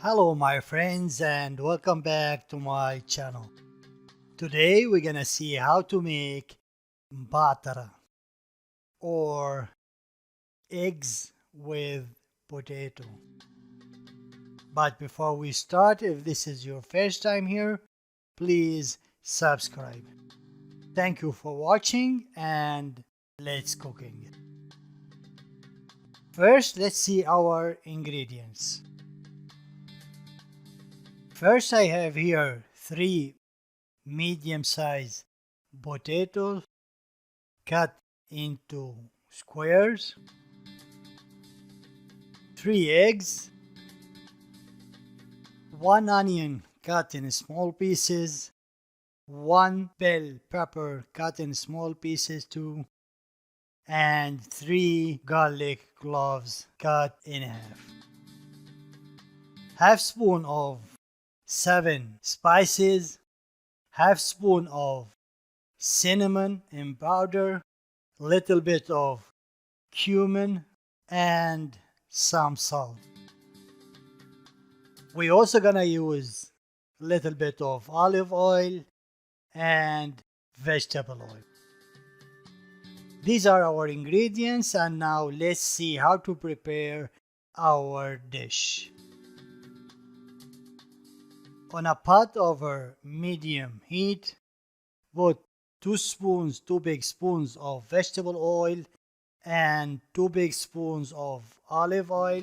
Hello my friends and welcome back to my channel. Today we're gonna see how to make Moobathara or eggs with potato. But before we start, if this is your first time here, please subscribe. Thank you for watching and let's cooking. First, let's see our ingredients. First, I have here 3 medium-sized potatoes cut into squares, 3 eggs, 1 onion cut in small pieces, 1 bell pepper cut in small pieces too, and 3 garlic cloves cut in half. Half spoon of 7 spices, half spoon of cinnamon in powder, little bit of cumin, and some salt. We also gonna use little bit of olive oil and vegetable oil. These are our ingredients, and now let's see how to prepare our dish. On a pot over medium heat, put 2 big spoons of vegetable oil and 2 big spoons of olive oil.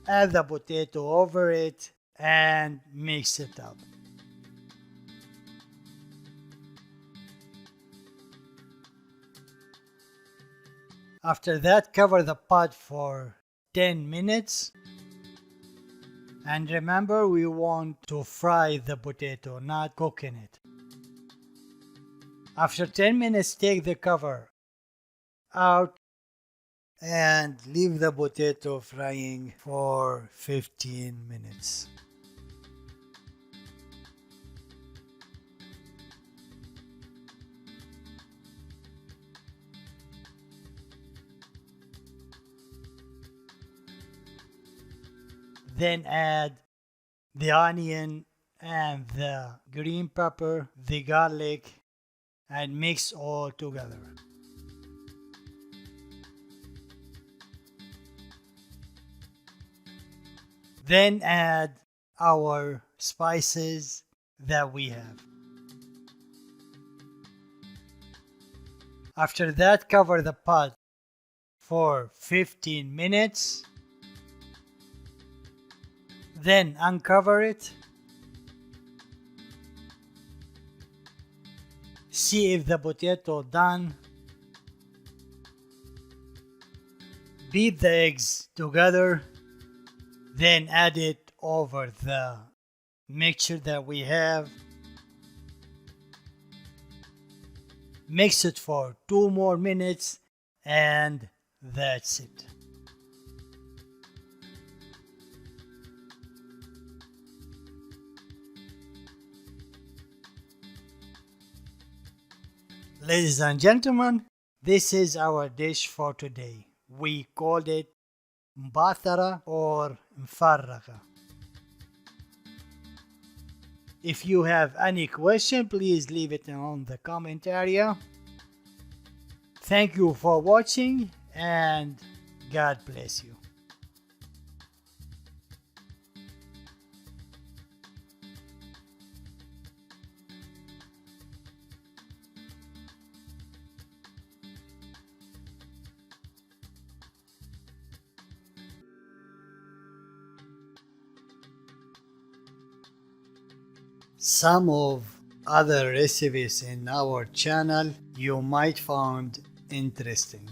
Add the potato over it and mix it up. After that, cover the pot for 10 minutes. And remember, we want to fry the potato, not cooking it. After 10 minutes, take the cover out and leave the potato frying for 15 minutes. Then add the onion and the green pepper, the garlic, and mix all together. Then add our spices that we have. After that, cover the pot for 15 minutes. Then uncover it. See if the potato done. Beat the eggs together. Then add it over the mixture that we have. Mix it for 2 more minutes and that's it. Ladies and gentlemen, this is our dish for today. We called it Moobathara or Mfarraga. If you have any question, please leave it on the comment area. Thank you for watching and God bless you. Some of other recipes in our channel you might find interesting.